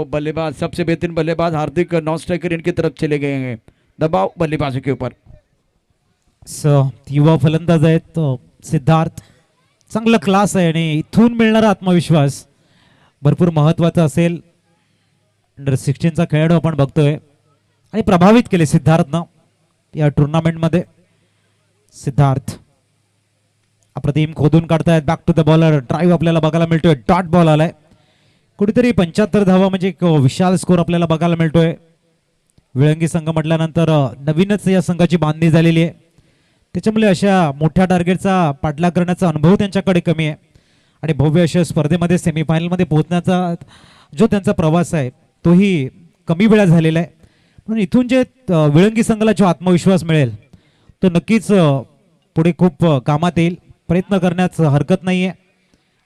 बल्लेबाज, सबसे बेहतरीन बल्लेबाज हार्दिक नॉन स्ट्राइकर इनकी तरफ चले गए हैं, दबाव बल्लेबाजों के ऊपर। युवा फलंदाज आहेत सिद्धार्थ, चांगला क्लास आहे आणि इथून मिळणारा आत्मविश्वास भरपूर महत्वाचा असेल. अंडर 16चा खेळाडू आपण बघतोय आणि प्रभावित केले सिद्धार्थनं या टुर्नामेंटमध्ये. सिद्धार्थ अप्रतिम खोदून काढतायत, back to the bowler, drive आपल्याला बघायला मिळतोय, डॉट बॉल आलाय. कुठेतरी 75 धावा म्हणजे एक विशाल स्कोर आपल्याला बघायला मिळतोय. विळंगी संघ म्हटल्यानंतर नवीनच या संघाची बांधणी झालेली आहे, त्याच्यामुळे अशा मोठ्या टार्गेटचा पाठलाग करण्याचा अनुभव त्यांच्याकडे कमी आहे आणि भव्य अशा स्पर्धेमध्ये सेमीफायनलमध्ये पोहोचण्याचा जो त्यांचा प्रवास आहे तोही कमी वेळा झालेला आहे. म्हणून इथून जे विळंगी संघाला जो आत्मविश्वास मिळेल तो नक्कीच पुढे खूप कामात येईल. प्रयत्न करण्यास हरकत नाही आहे.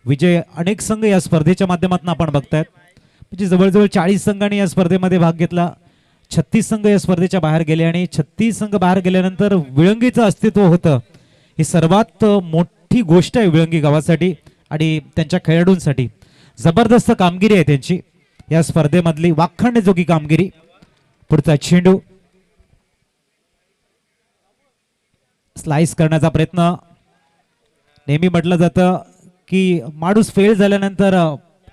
विजय अनेक संघ या स्पर्धेच्या माध्यमातून आपण बघतायत, म्हणजे जवळजवळ 40 संघांनी या स्पर्धेमध्ये भाग घेतला. 36 संघ या स्पर्धेच्या बाहेर गेले आणि 36 संघ बाहेर गेल्यानंतर विळंगीचं अस्तित्व होतं, ही सर्वात मोठी गोष्ट आहे विळंगी गावासाठी आणि त्यांच्या खेळाडूंसाठी. जबरदस्त कामगिरी आहे त्यांची या स्पर्धेमधली, वाखाणण्याजोगी कामगिरी. पुढचा चेंडू स्लाइस करण्याचा प्रयत्न. नेहमी म्हटलं जातं की माणूस फेल झाल्यानंतर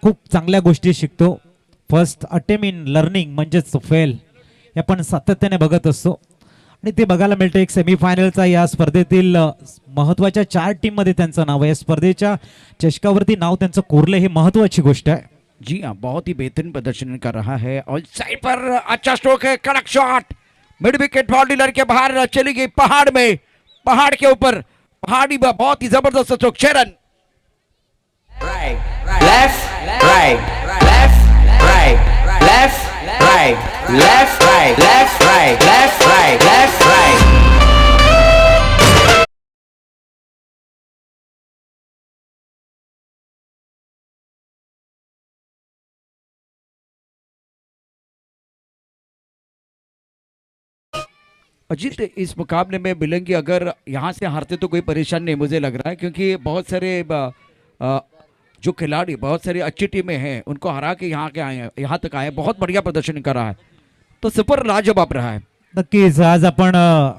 खूप चांगल्या गोष्टी शिकतो. फर्स्ट अटेम्प्ट इन लर्निंग म्हणजेच फेल हे आपण सातत्याने बघत असतो आणि ते बघायला मिळतं. एक सेमीफायनलचा या स्पर्धेतील महत्वाच्या 4 टीममध्ये त्यांचं नाव आहे. या स्पर्धेच्या चषकावरती नाव त्यांचं कोरलं, ही महत्वाची गोष्ट आहे. जी हाँ, बहुत ही बेहतरीन प्रदर्शन कर रहा है और साइड पर अच्छा स्ट्रोक है, कड़क शॉट, मिड विकेट बॉल डीलर के बाहर चली गई, पहाड़ में, पहाड़ के ऊपर, पहाड़ी बहुत ही जबरदस्त stroke, 6 run. Left right left right left right left right left right left right left right. Ajit, इस मुकाबले में बिलंगी अगर यहाँ से हारते तो कोई परेशान नहीं मुझे लग रहा है, क्योंकि बहुत सारे जो खिलाड़ी, बहुत सारी अच्छी टीमें हैं, उनको हरा के यहाँ के आए हैं, यहाँ तक आए हैं, बहुत बढ़िया प्रदर्शन कर रहा है, तो सुपर लाजवाब रहा है. नक्कीच आज आपण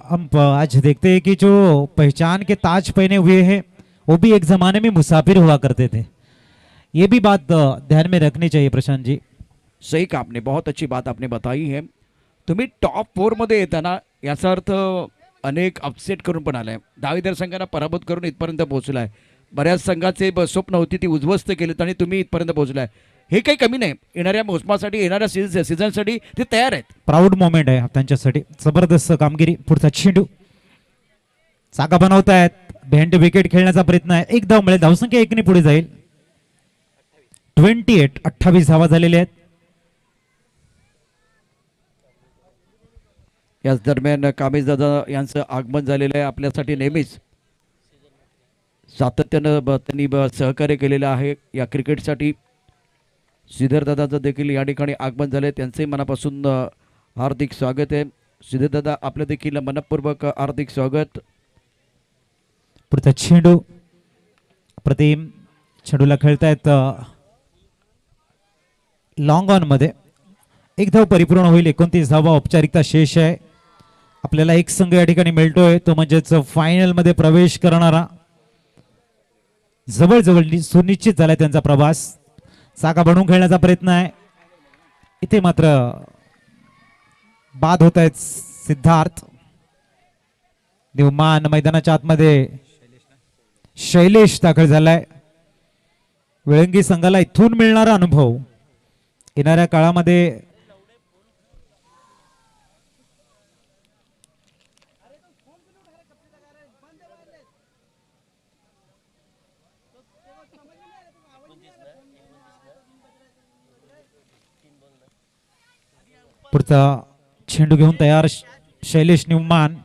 हम आज देखते हैं कि जो पहचान के ताज पहने हुए हैं वो भी एक जमाने में मुसाफिर हुआ करते थे. ये भी बात ध्यान में रखनी चाहिए प्रशांत जी. सही कहा आपने, बहुत अच्छी बात आपने बताई है. तुम्ही टॉप 4 मध्ये येताना याचा अर्थ अनेक अपसेट करून पण आलाय, दावेदार संघाला पराभूत करून इथपर्यंत पोहोचलाय. बऱ्याच संघाचे स्वप्न होती ती उद्ध्वस्त केलीत आणि तुम्ही इथपर्यंत पोहोचलाय. हे काही कमी नाही, येणाऱ्या मोसमासाठी, येणाऱ्या सीझनसाठी ते तयार आहेत. प्राऊड मोमेंट आहे त्यांच्यासाठी. जबरदस्त कामगिरी. पुढचा चेंडू जागा बनवतायत, बेंड विकेट खेळण्याचा प्रयत्न आहे. एक धाव मिळेल, धावसंख्या 1 ने पुढे जाईल. 28 धावा झालेल्या आहेत. याच दरम्यान कामेश दादा यांचं आगमन झालेलं आहे आपल्यासाठी नेहमीच. सातत्यानं त्यांनी सहकार्य केलेलं आहे या क्रिकेटसाठी. श्रीधरदादाचं देखील या ठिकाणी आगमन झाले, त्यांचंही मनापासून हार्दिक स्वागत आहे. श्रीधरदादा आपलं देखील मनपूर्वक हार्दिक स्वागत. पुढचा चेंडू प्रतिम चेंडूला खेळतायत लॉंग ऑन मध्ये. एक धाव परिपूर्ण होईल, 29 धावा औपचारिकता शेष आहे. आपल्याला एक संघ या ठिकाणी मिळतोय, तो म्हणजेच फायनल मध्ये प्रवेश करणारा. जवळजवळ सुनिश्चित झालाय त्यांचा प्रवास. साका बनवून खेळण्याचा प्रयत्न आहे, इथे मात्र बाद होत आहेत. सिद्धार्थ देवमान मैदानाच्या आतमध्ये शैलेश दाखल झालाय. वेळंगी संघाला इथून मिळणारा अनुभव येणाऱ्या काळामध्ये पुढचा चेंडू घेऊन तयार शैलेश निवमान.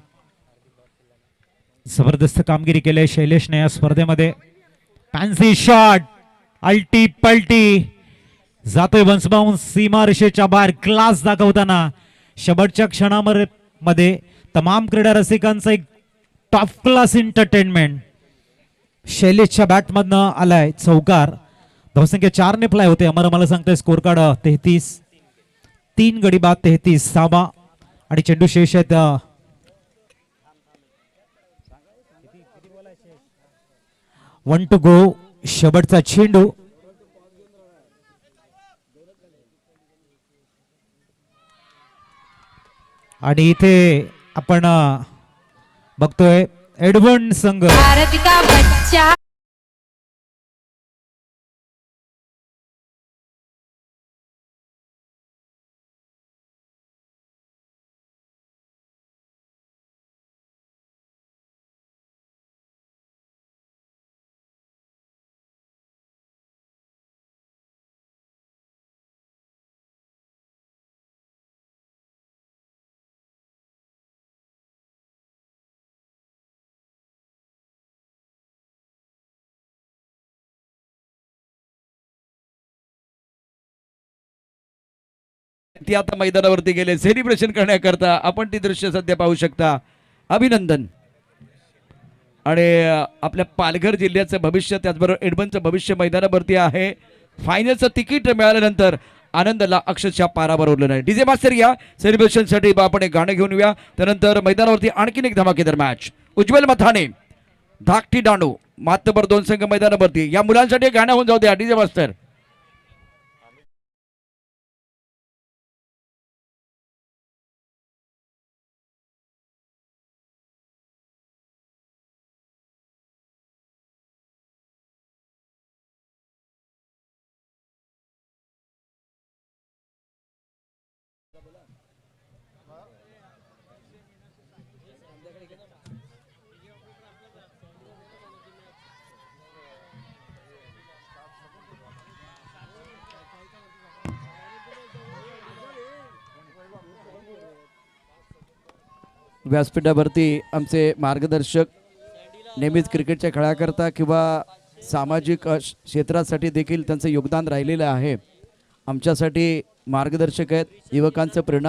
जबरदस्त कामगिरी केली शैलेशने या स्पर्धेमध्ये. फॅन्सी शॉट, अल्टी पल्टी जातोय वंसबाऊन सीमा रेषेच्या बाहेर. क्लास दाखवताना शेवटच्या क्षणामध्ये तमाम क्रीडा रसिकांचा एक टॉप क्लास एंटरटेनमेंट. शैलेशच्या बॅटमधनं आलाय चौकार. धावसंख्या 4 ने फ्लाय होते. मला सांगतोय स्कोर कार्ड 33, 3 गडी बाद 33 धावा आणि चेंडू शेष आहेत 1 to go. शेवटचा चेंडू आणि इथे आपण बघतोय एडवर्ड संघ भारत का बच्चा ती आता मैदानावरती गेले सेलिब्रेशन करण्याकरता. आपण ती दृश्य सध्या पाहू शकता. अभिनंदन. आणि आपल्या पालघर जिल्ह्याचं भविष्य, त्याचबरोबर एडमनचं भविष्य मैदानावरती आहे. फायनलचं तिकीट मिळाल्यानंतर आनंदाला अक्षरशः पारावर उरलं नाही. डीजे मास्टर या सेलिब्रेशनसाठी आपण एक गाणं घेऊन येऊया. त्यानंतर मैदानावरती आणखीन एक धमाकेदार मॅच. उज्ज्वल मथाने धाकटी डाणू मातबर 2 संघ मैदानावरती. या मुलांसाठी एक गाणं होऊन जाऊ द्या डीजे मास्टर. व्यासपीठावरती आमचे मार्गदर्शक नेहमीच क्रिकेटच्या खेळाकरता किंवा सामाजिक क्षेत्रासाठी देखील त्यांचं योगदान राहिलेलं आहे. आमच्यासाठी मार्गदर्शक आहेत, युवकांचं प्रेरणा